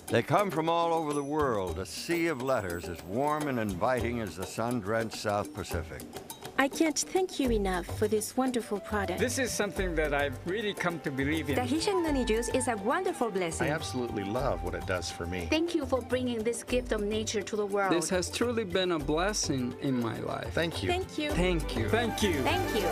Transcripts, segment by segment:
They come from all over the world, a sea of letters as warm and inviting as the sun-drenched South Pacific. I can't thank you enough for this wonderful product. This is something that I've really come to believe in. Tahitian noni juice is a wonderful blessing. I absolutely love what it does for me. Thank you for bringing this gift of nature to the world. This has truly been a blessing in my life. Thank you. Thank you. Thank you. Thank you. Thank you.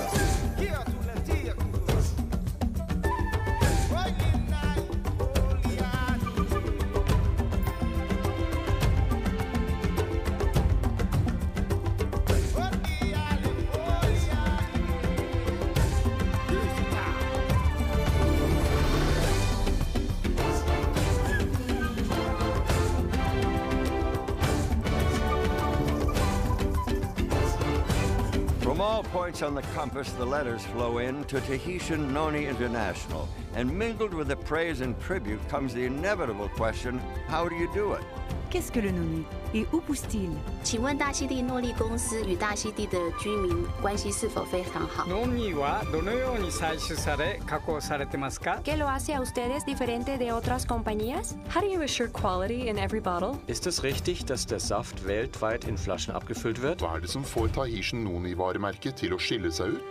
From all points on the compass, the letters flow in to Tahitian Noni International, and mingled with the praise and tribute comes the inevitable question, how do you do it? Qu'est-ce que le noni et où pousse-t-il? 请问大溪地诺丽公司与大溪地的居民关系是否非常好？ ノニはどのように採取され加工されてますか？ ¿Qué lo hace a ustedes diferente de otras compañías? How do you assure quality in every bottle? Ist es richtig, dass der Saft weltweit in Flaschen abgefüllt wird? Hva er det som får Tahitian Noni-varemerket til å skille seg ut?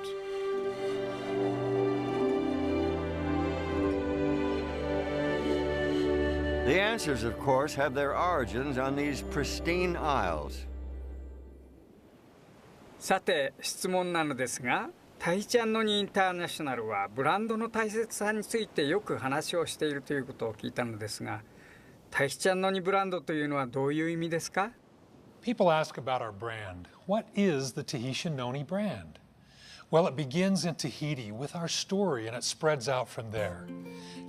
The answers, of course, have their origins on these pristine isles. さて質問なのですが、タヒチャンノニインターナショナルはブランドの大切さについてよく話をしているということを聞いたのですが、タヒチャンノニブランドというのはどういう意味ですか？ People ask about our brand. What is the Tahitian Noni brand? Well, it begins in Tahiti with our story and it spreads out from there.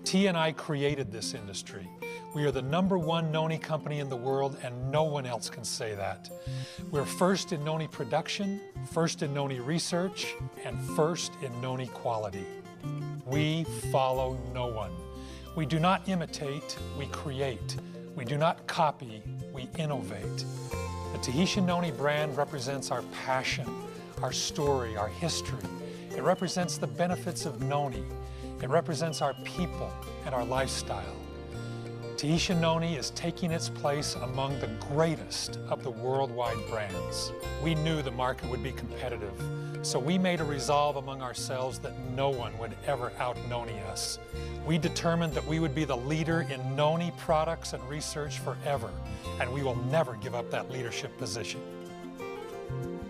T and I created this industry. We are the #1 noni company in the world and no one else can say that. We're first in noni production, first in noni research, and first in noni quality. We follow no one. We do not imitate, we create. We do not copy, we innovate. The Tahitian Noni brand represents our passion, our story, our history. It represents the benefits of noni. It represents our people and our lifestyle. Tahitian Noni is taking its place among the greatest of the worldwide brands. We knew the market would be competitive, so we made a resolve among ourselves that no one would ever out-noni us. We determined that we would be the leader in noni products and research forever, and we will never give up that leadership position.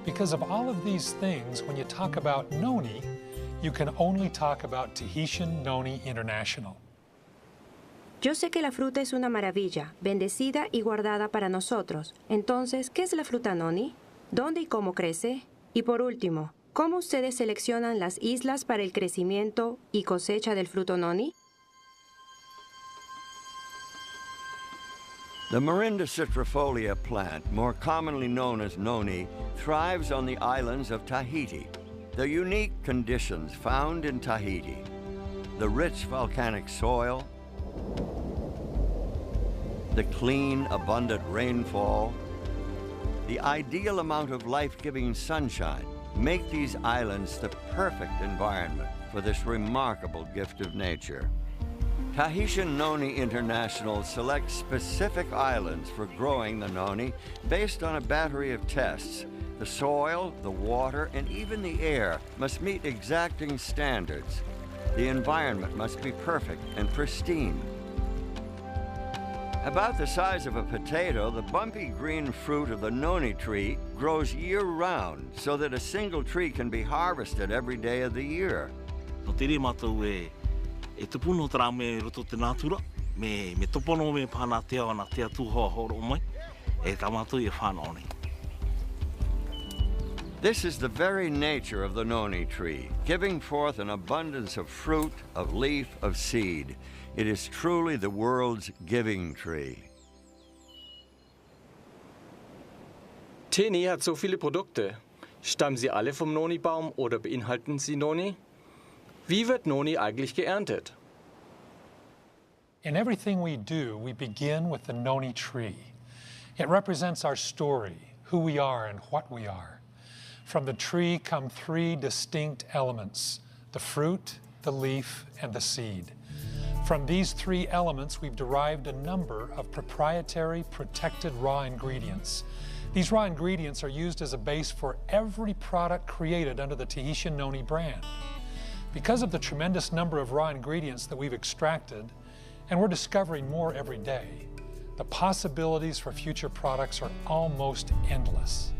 Because of all of these things, when you talk about noni, you can only talk about Tahitian Noni International. Yo sé que la fruta es una maravilla, bendecida y guardada para nosotros. Entonces, ¿qué es la fruta noni? ¿Dónde y cómo crece? Y por último, ¿cómo ustedes seleccionan las islas para el crecimiento y cosecha del fruto noni? The Marinda citrifolia plant, more commonly known as noni, thrives on the islands of Tahiti. The unique conditions found in Tahiti, the rich volcanic soil, the clean, abundant rainfall, the ideal amount of life-giving sunshine make these islands the perfect environment for this remarkable gift of nature. Tahitian Noni International selects specific islands for growing the noni based on a battery of tests. The soil, the water, and even the air must meet exacting standards. The environment must be perfect and pristine. About the size of a potato, the bumpy green fruit of the noni tree grows year-round so that a single tree can be harvested every day of the year. This is the very nature of the noni tree, giving forth an abundance of fruit, of leaf, of seed. It is truly the world's giving tree. Teni hat so viele Produkte. Stammen sie alle vom Noni-Baum oder beinhalten sie Noni? Wie wird Noni eigentlich geerntet? In everything we do, we begin with the noni tree. It represents our story, who we are and what we are. From the tree come 3 distinct elements: the fruit, the leaf, and the seed. From these three elements, we've derived a number of proprietary protected raw ingredients. These raw ingredients are used as a base for every product created under the Tahitian Noni brand. Because of the tremendous number of raw ingredients that we've extracted, and we're discovering more every day, the possibilities for future products are almost endless.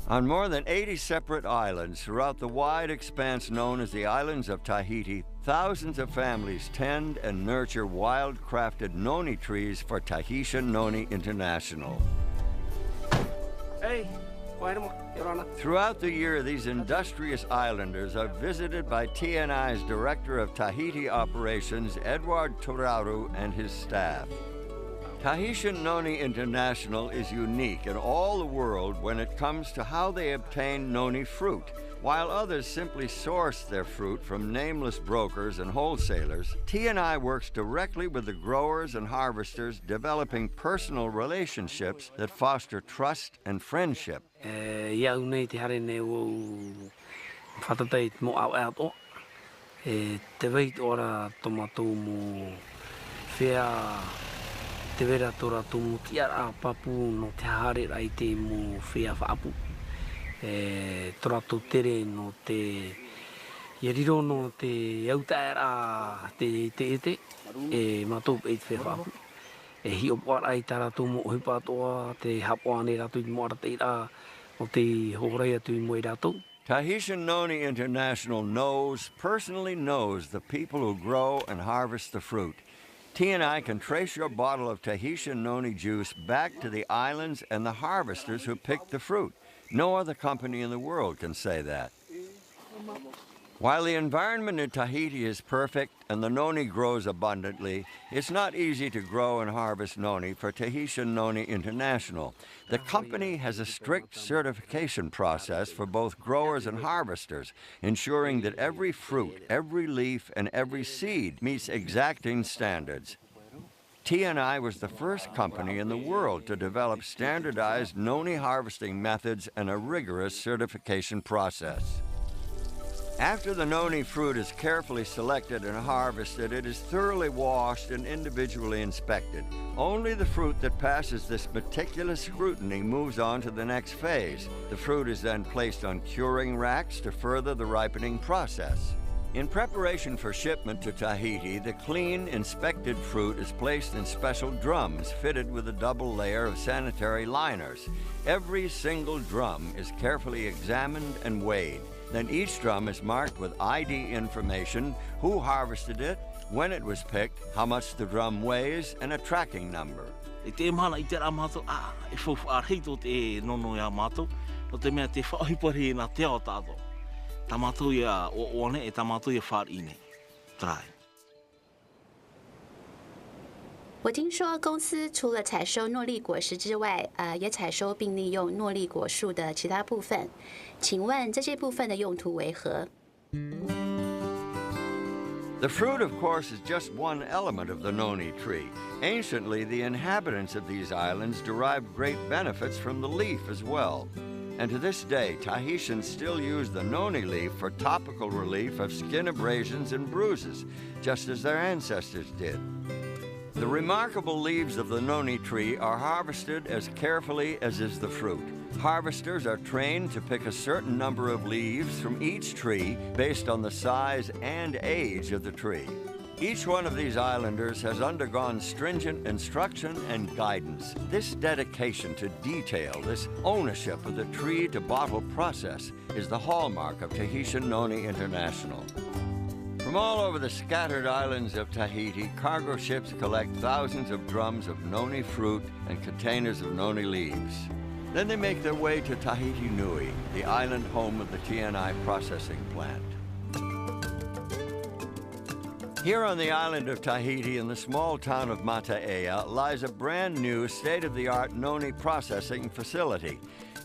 On more than 80 separate islands throughout the wide expanse known as the islands of Tahiti, thousands of families tend and nurture wild-crafted noni trees for Tahitian Noni International. Hey, throughout the year, these industrious islanders are visited by TNI's Director of Tahiti Operations, Edward Turaru, and his staff. Tahitian Noni International is unique in all the world when it comes to how they obtain noni fruit. While others simply source their fruit from nameless brokers and wholesalers, TNI works directly with the growers and harvesters, developing personal relationships that foster trust and friendship. Te vera tora tumu tiara papu no te hare rai te mo whea whaapu. Tora to tere no te yeriro no te autaera te ete. Matou eit whea whaapu. Hi opa rai tara tumu ohipa toa te hapuane ratu I moara te ira o te horai atu I moe ratu. Tahitian Noni International personally knows the people who grow and harvest the fruit. TNI can trace your bottle of Tahitian Noni juice back to the islands and the harvesters who picked the fruit. No other company in the world can say that. While the environment in Tahiti is perfect and the noni grows abundantly, it's not easy to grow and harvest noni for Tahitian Noni International. The company has a strict certification process for both growers and harvesters, ensuring that every fruit, every leaf, and every seed meets exacting standards. TNI was the first company in the world to develop standardized noni harvesting methods and a rigorous certification process. After the noni fruit is carefully selected and harvested, it is thoroughly washed and individually inspected. Only the fruit that passes this meticulous scrutiny moves on to the next phase. The fruit is then placed on curing racks to further the ripening process. In preparation for shipment to Tahiti, the clean, inspected fruit is placed in special drums fitted with a double layer of sanitary liners. Every single drum is carefully examined and weighed. Then each drum is marked with ID information, who harvested it, when it was picked, how much the drum weighs, and a tracking number. Te mana I te ramato, e fofu arhito te nono ia mato, no te mea te whaihipari na te ao tātou. Tamato ia o one e tamato ia whaarine. Trai. 我听说公司除了采收诺丽果实之外，也采收并利用诺丽果树的其他部分。请问这些部分的用途为何？ The fruit, of course, is just one element of the noni tree. Anciently, the inhabitants of these islands derived great benefits from the leaf as well. And to this day, Tahitians still use the noni leaf for topical relief of skin abrasions and bruises, just as their ancestors did. The remarkable leaves of the noni tree are harvested as carefully as is the fruit. Harvesters are trained to pick a certain number of leaves from each tree based on the size and age of the tree. Each one of these islanders has undergone stringent instruction and guidance. This dedication to detail, this ownership of the tree-to-bottle process is the hallmark of Tahitian Noni International. From all over the scattered islands of Tahiti, cargo ships collect thousands of drums of noni fruit and containers of noni leaves. Then they make their way to Tahiti Nui, the island home of the TNI processing plant. Here on the island of Tahiti, in the small town of Mata'ea, lies a brand new state-of-the-art noni processing facility,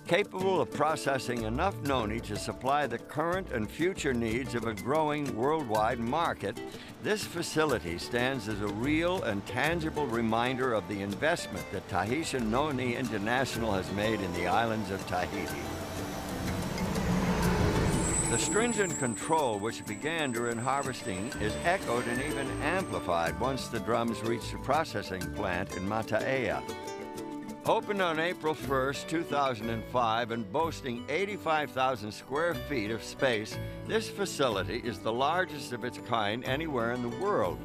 capable of processing enough noni to supply the current and future needs of a growing worldwide market. This facility stands as a real and tangible reminder of the investment that Tahitian Noni International has made in the islands of Tahiti. The stringent control which began during harvesting is echoed and even amplified once the drums reach the processing plant in Mataea. Opened on April 1st, 2005, and boasting 85,000 square feet of space, this facility is the largest of its kind anywhere in the world.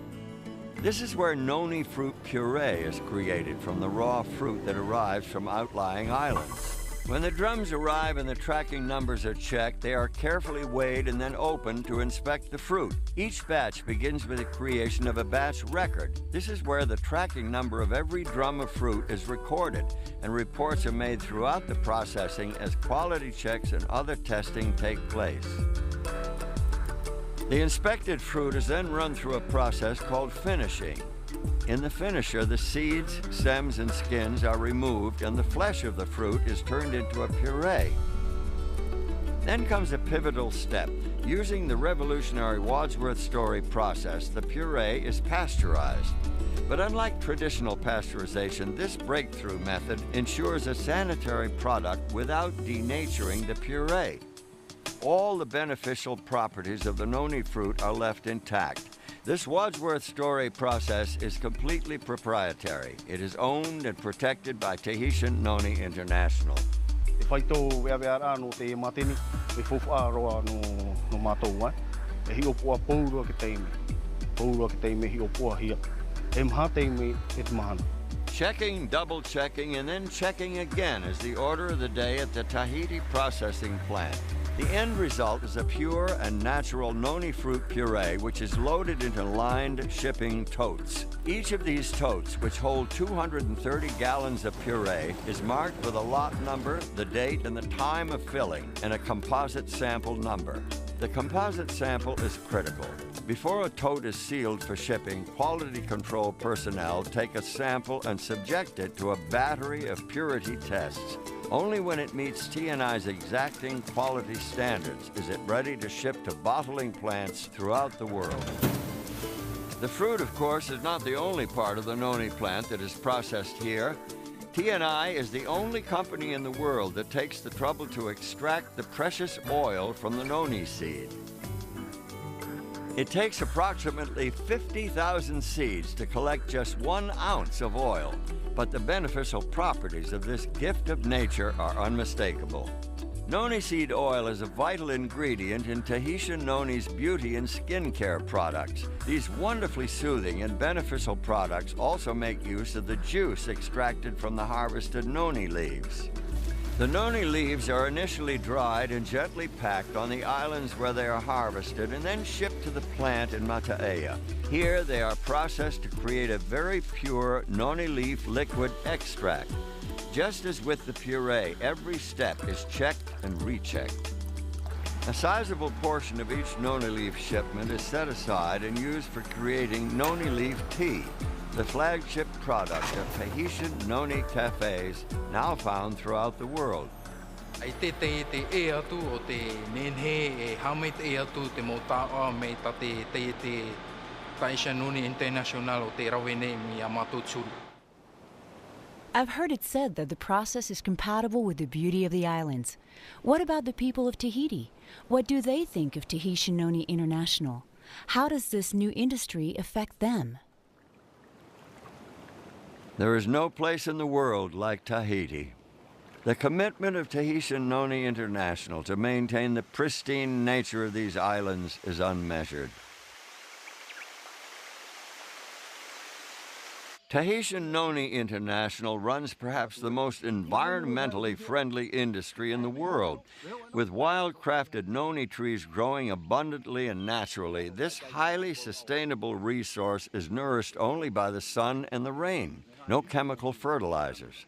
This is where noni fruit puree is created from the raw fruit that arrives from outlying islands. When the drums arrive and the tracking numbers are checked, they are carefully weighed and then opened to inspect the fruit. Each batch begins with the creation of a batch record. This is where the tracking number of every drum of fruit is recorded, and reports are made throughout the processing as quality checks and other testing take place. The inspected fruit is then run through a process called finishing. In the finisher, the seeds, stems, and skins are removed, and the flesh of the fruit is turned into a puree. Then comes a pivotal step. Using the revolutionary Wadsworth Story process, the puree is pasteurized. But unlike traditional pasteurization, this breakthrough method ensures a sanitary product without denaturing the puree. All the beneficial properties of the noni fruit are left intact. This Wadsworth Story process is completely proprietary. It is owned and protected by Tahitian Noni International. Checking, double-checking, and then checking again is the order of the day at the Tahiti processing plant. The end result is a pure and natural noni fruit puree, which is loaded into lined shipping totes. Each of these totes, which hold 230 gallons of puree, is marked with a lot number, the date, and the time of filling, and a composite sample number. The composite sample is critical. Before a tote is sealed for shipping, quality control personnel take a sample and subject it to a battery of purity tests. Only when it meets T&I's exacting quality standards is it ready to ship to bottling plants throughout the world. The fruit, of course, is not the only part of the noni plant that is processed here. T&I is the only company in the world that takes the trouble to extract the precious oil from the noni seed. It takes approximately 50,000 seeds to collect just 1 ounce of oil, but the beneficial properties of this gift of nature are unmistakable. Noni seed oil is a vital ingredient in Tahitian Noni's beauty and skincare products. These wonderfully soothing and beneficial products also make use of the juice extracted from the harvested noni leaves. The noni leaves are initially dried and gently packed on the islands where they are harvested and then shipped to the plant in Mataea. Here they are processed to create a very pure noni leaf liquid extract. Just as with the puree, every step is checked and rechecked. A sizable portion of each noni leaf shipment is set aside and used for creating noni leaf tea, the flagship product of Tahitian noni cafes now found throughout the world. I've heard it said that the process is compatible with the beauty of the islands. What about the people of Tahiti? What do they think of Tahitian Noni International? How does this new industry affect them? There is no place in the world like Tahiti. The commitment of Tahitian Noni International to maintain the pristine nature of these islands is unmeasured. Tahitian Noni International runs perhaps the most environmentally friendly industry in the world. With wild-crafted noni trees growing abundantly and naturally, this highly sustainable resource is nourished only by the sun and the rain, no chemical fertilizers.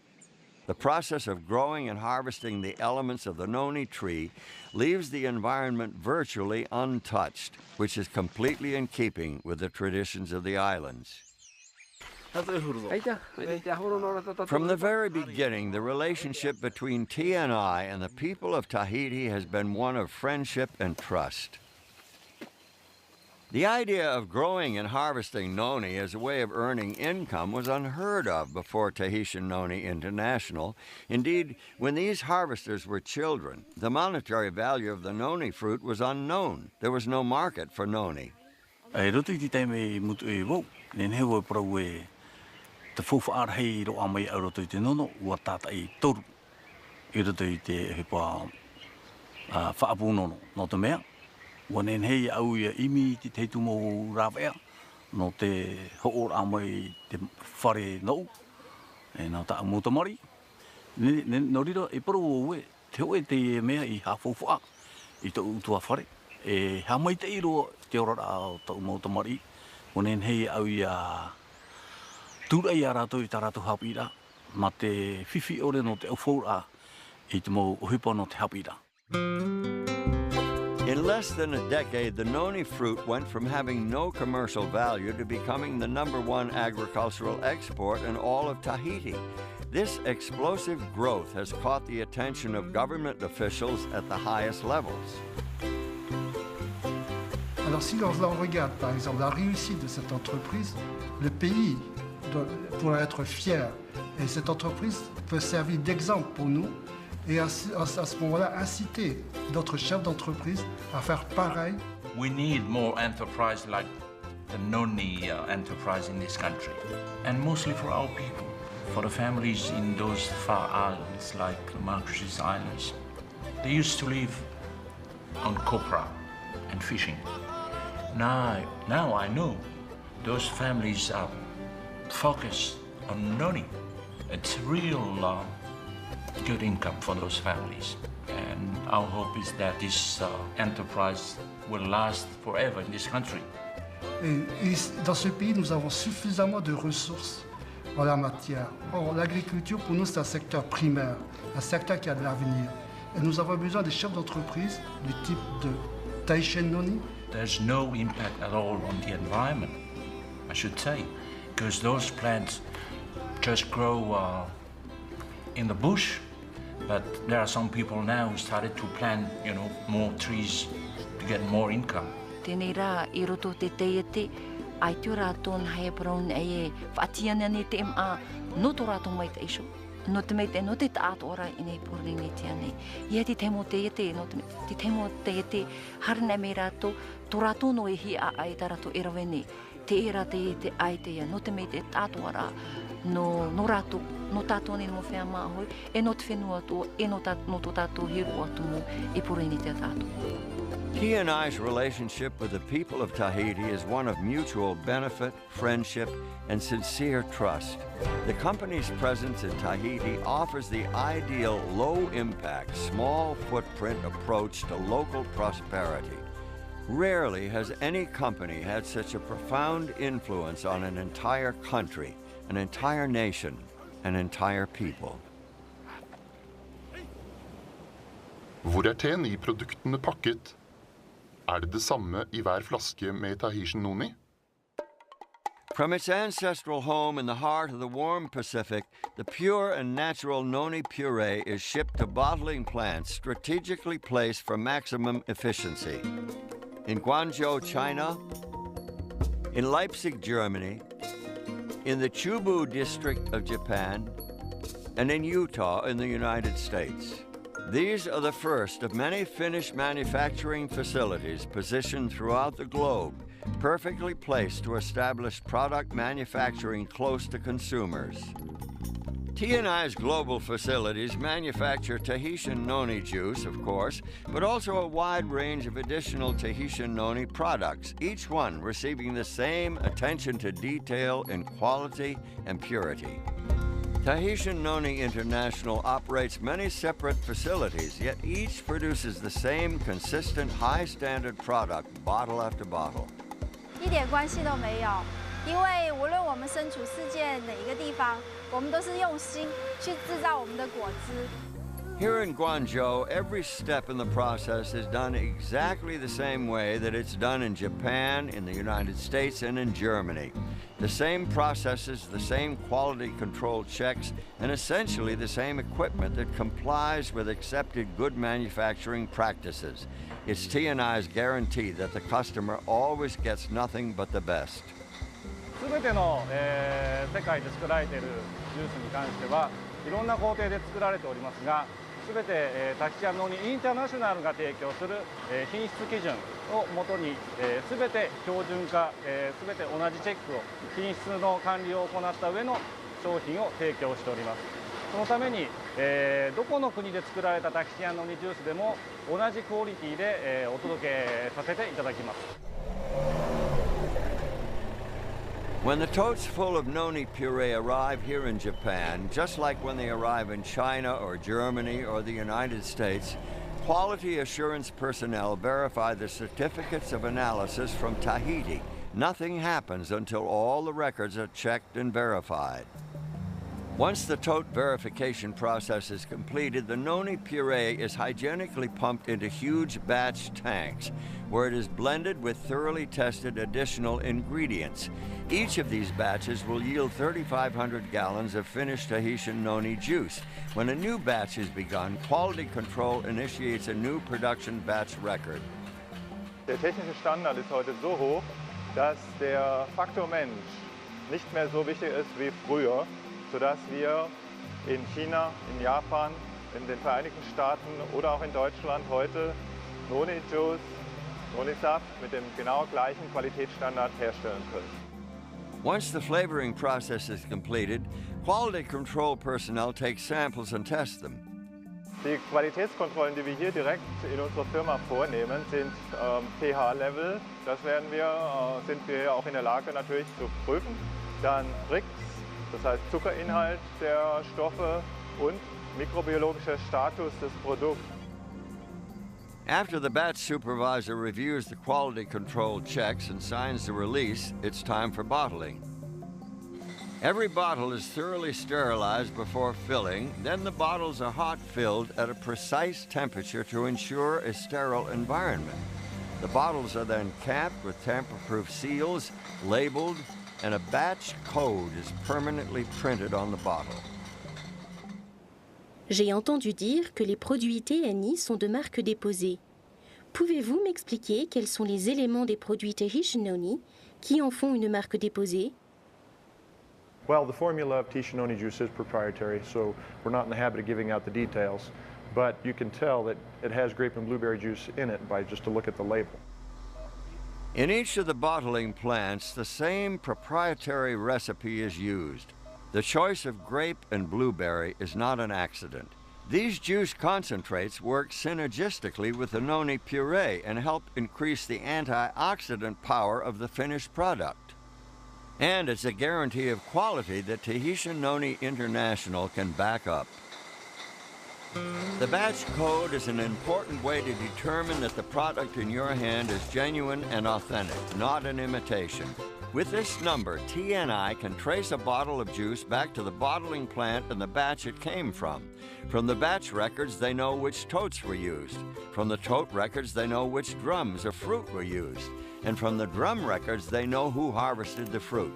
The process of growing and harvesting the elements of the noni tree leaves the environment virtually untouched, which is completely in keeping with the traditions of the islands. From the very beginning, the relationship between T&I and the people of Tahiti has been one of friendship and trust. The idea of growing and harvesting noni as a way of earning income was unheard of before Tahitian Noni International. Indeed, when these harvesters were children, the monetary value of the noni fruit was unknown. There was no market for noni. Wanen hei au ia imi te te tumo rawea no te hoor amai te whare nou e nā ta amutamari. No rira e paru o we te hoe te mea I hawhawha I te utua whare. E hamai te iro te ora o ta amutamari. Wanen hei au ia tura I a rato I ta rato hapira. Ma te whiwhi ore no te au whora I te mo uhipa no te hapira. In less than a decade, the noni fruit went from having no commercial value to becoming the #1 agricultural export in all of Tahiti. This explosive growth has caught the attention of government officials at the highest levels. Alors si l'on regarde par exemple la réussite de cette entreprise, le pays doit être fier et cette entreprise peut servir d'exemple pour nous. Et à ce moment-là, inciter d'autres chefs d'entreprise à faire pareil. We need more enterprise like the Noni enterprise in this country, and mostly for our people, for the families in those far islands like the Marquesas Islands. They used to live on copra and fishing. Now I know those families are focused on Noni. It's real good income for those families. And our hope is that this enterprise will last forever in this country. Et dans ce pays, nous avons suffisamment de ressources en la matière. Or, l'agriculture, pour nous, c'est un secteur primaire, un secteur qui a de l'avenir. Et nous avons besoin des chefs d'entreprise du type de Tahitian Noni. There's no impact at all on the environment, I should say, because those plants just grow in the bush. But there are some people now who started to plant, more trees to get more income. Tēnei rā, I roto te teiete, ai tū rātou na hea paraun e whaatiana ne te MA, no tō rātou mai te iso. No te meite, no te tātu ora I nei pūrere nei te ane. Ia te temo teiete, no te temo teiete, harina me rātou, tō rātou no e hi a ai tā rātou e rawene. Te era teiete ai te ia, no te meite tātu ora, no rātou, no tātou ne mo whea mā hoi, e no te whenua tō, e no tō tātou hiru atu mo, e pūrere nei te tātou. T&I's relationship with the people of Tahiti is one of mutual benefit, friendship, and sincere trust. The company's presence in Tahiti offers the ideal low-impact, small-footprint approach to local prosperity. Rarely has any company had such a profound influence on an entire country, an entire nation, an entire people. Hvor teen I produktene pakket? Det samme I hver flaske med Tahitian Noni? From its ancestral home in the heart of the warm Pacific, the pure and natural noni puree is shipped to bottling plants strategically placed for maximum efficiency. In Guangzhou, China, in Leipzig, Germany, in the Chubu district of Japan, and in Utah in the United States. These are the first of many Finnish manufacturing facilities positioned throughout the globe, perfectly placed to establish product manufacturing close to consumers. T&I's global facilities manufacture Tahitian noni juice, of course, but also a wide range of additional Tahitian noni products, each one receiving the same attention to detail in quality and purity. Tahitian Noni International operates many separate facilities, yet each produces the same consistent high-standard product, bottle after bottle. 一点关系都没有，因为无论我们身处世界哪一个地方，我们都是用心去制造我们的果汁。Here in Guangzhou, every step in the process is done exactly the same way that it's done in Japan, in the United States, and in Germany. The same processes, the same quality control checks, and essentially the same equipment that complies with accepted good manufacturing practices. It's T&I's guarantee that the customer always gets nothing but the best. 全ての、世界で作られているジュースに関してはいろんな工程で作られておりますが、全て、タヒチアンノニインターナショナルが提供する、品質基準をもとに、全て標準化、全て同じチェックを品質の管理を行った上の商品を提供しております。そのために、どこの国で作られたタヒチアンノニジュースでも同じクオリティで、お届けさせていただきます。When the totes full of noni puree arrive here in Japan, just like when they arrive in China or Germany or the United States, quality assurance personnel verify the certificates of analysis from Tahiti. Nothing happens until all the records are checked and verified. Once the tote verification process is completed, the noni puree is hygienically pumped into huge batch tanks, where it is blended with thoroughly tested additional ingredients. Each of these batches will yield 3,500 gallons of finished Tahitian noni juice. When a new batch is begun, quality control initiates a new production batch record. Der technische Standard ist heute so hoch, dass der Faktor Mensch nicht mehr so wichtig ist wie früher, sodass wir in China, in Japan, in den Vereinigten Staaten oder auch in Deutschland heute Noni-Juice, Noni-Saft mit dem genau gleichen Qualitätsstandard herstellen können. Once the flavoring process is completed, quality control personnel take samples and test them. Die Qualitätskontrollen, die wir hier direkt in unserer Firma vornehmen, sind pH-Level. Das sind wir auch in der Lage natürlich zu prüfen. Dann Brix, das heißt Zuckerinhalt der Stoffe und mikrobiologischer Status des Produkts. After the batch supervisor reviews the quality control checks and signs the release, it's time for bottling. Every bottle is thoroughly sterilized before filling, then the bottles are hot filled at a precise temperature to ensure a sterile environment. The bottles are then capped with tamper-proof seals, labeled, and a batch code is permanently printed on the bottle. J'ai entendu dire que les produits TNI sont de marque déposée. Pouvez-vous m'expliquer quels sont les éléments des produits Tahitian Noni qui en font une marque déposée? Well, the formula of Tahitian Noni juice is proprietary, so we're not in the habit of giving out the details, but you can tell that it has grape and blueberry juice in it by just a look at the label. In each of the bottling plants, the same proprietary recipe is used. The choice of grape and blueberry is not an accident. These juice concentrates work synergistically with the noni puree and help increase the antioxidant power of the finished product. And it's a guarantee of quality that Tahitian Noni International can back up. The batch code is an important way to determine that the product in your hand is genuine and authentic, not an imitation. With this number, T&I can trace a bottle of juice back to the bottling plant and the batch it came from. From the batch records, they know which totes were used. From the tote records, they know which drums of fruit were used. And from the drum records, they know who harvested the fruit.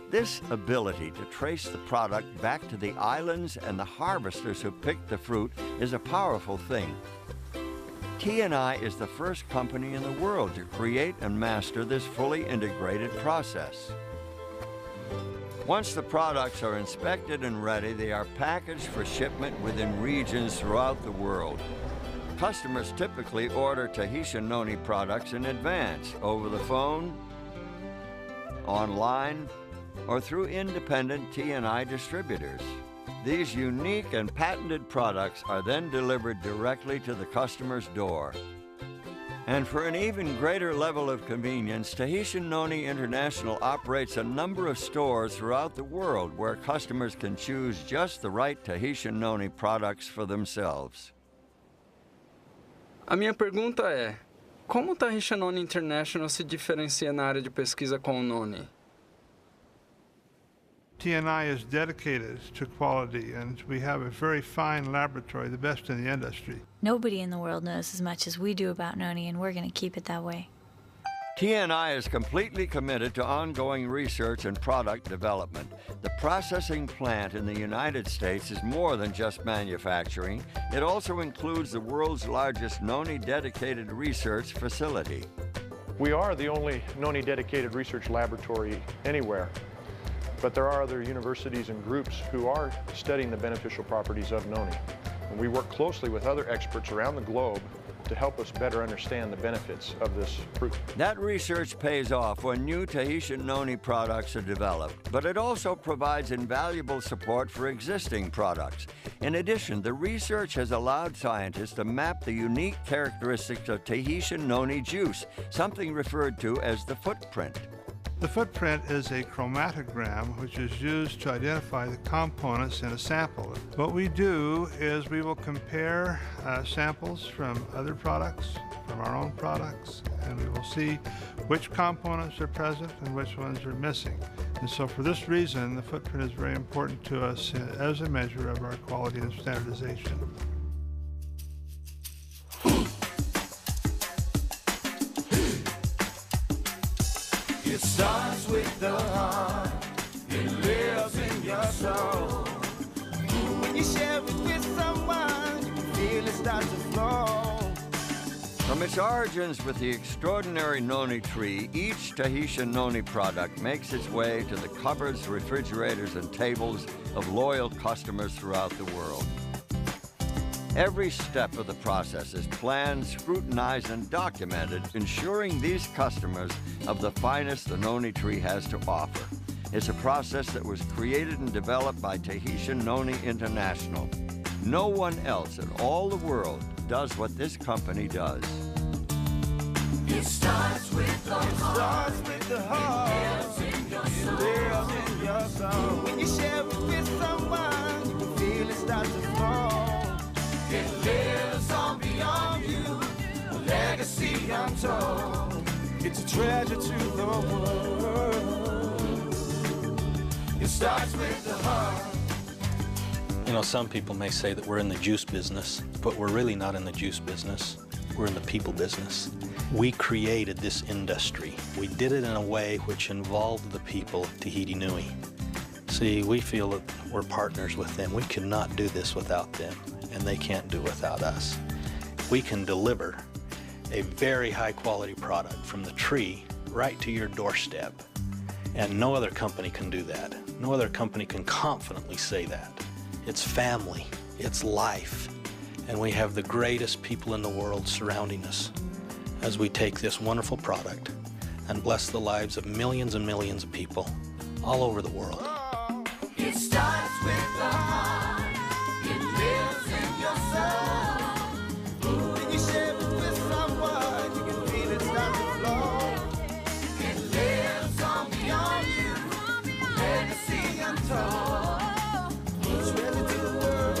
This ability to trace the product back to the islands and the harvesters who picked the fruit is a powerful thing. T&I is the first company in the world to create and master this fully integrated process. Once the products are inspected and ready, they are packaged for shipment within regions throughout the world. Customers typically order Tahitian Noni products in advance, over the phone, online, or through independent T&I distributors. These unique and patented products are then delivered directly to the customer's door. And for an even greater level of convenience, Tahitian Noni International operates a number of stores throughout the world where customers can choose just the right Tahitian Noni products for themselves. A minha pergunta é, como Tahitian Noni International se diferencia na área de pesquisa com o Noni? TNI is dedicated to quality, and we have a very fine laboratory, the best in the industry. Nobody in the world knows as much as we do about noni, and we're going to keep it that way. TNI is completely committed to ongoing research and product development. The processing plant in the United States is more than just manufacturing. It also includes the world's largest noni-dedicated research facility. We are the only noni-dedicated research laboratory anywhere, but there are other universities and groups who are studying the beneficial properties of noni. And we work closely with other experts around the globe to help us better understand the benefits of this fruit. That research pays off when new Tahitian noni products are developed, but it also provides invaluable support for existing products. In addition, the research has allowed scientists to map the unique characteristics of Tahitian noni juice, something referred to as the footprint. The footprint is a chromatogram which is used to identify the components in a sample. What we do is we will compare samples from other products, from our own products, and we will see which components are present and which ones are missing. And so for this reason, the footprint is very important to us as a measure of our quality and standardization. It starts with the heart, it lives in your soul. When you share it with someone, you can feel it start to flow. From its origins with the extraordinary noni tree, each Tahitian noni product makes its way to the cupboards, refrigerators, and tables of loyal customers throughout the world. Every step of the process is planned, scrutinized, and documented, ensuring these customers of the finest the noni tree has to offer. It's a process that was created and developed by Tahitian Noni International. No one else in all the world does what this company does. It starts with the heart. It starts with the heart. It lives in your soul. It lives in your soul. When you share it with someone, you can feel it start to flow. It lives on beyond you, a legacy untold. It's a treasure to the world. It starts with the heart. You know, some people may say that we're in the juice business, but we're really not in the juice business. We're in the people business. We created this industry. We did it in a way which involved the people of Tahiti Nui. See, we feel that we're partners with them. We cannot do this without them, and they can't do without us. We can deliver a very high quality product from the tree right to your doorstep. And no other company can do that. No other company can confidently say that. It's family, it's life, and we have the greatest people in the world surrounding us as we take this wonderful product and bless the lives of millions and millions of people all over the world. It starts with the heart, it lives in your soul. When you share it with someone, you can feel it start to flow. It lives on beyond you, legacy untold. It's really to the world.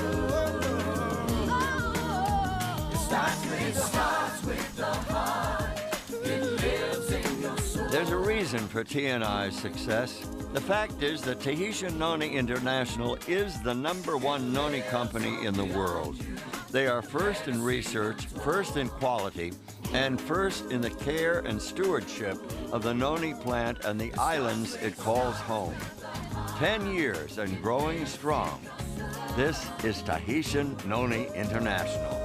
It starts with the heart, it lives in your soul. There's a reason for TNI's success. The fact is that Tahitian Noni International is the #1 noni company in the world. They are first in research, first in quality, and first in the care and stewardship of the noni plant and the islands it calls home. 10 years and growing strong. This is Tahitian Noni International.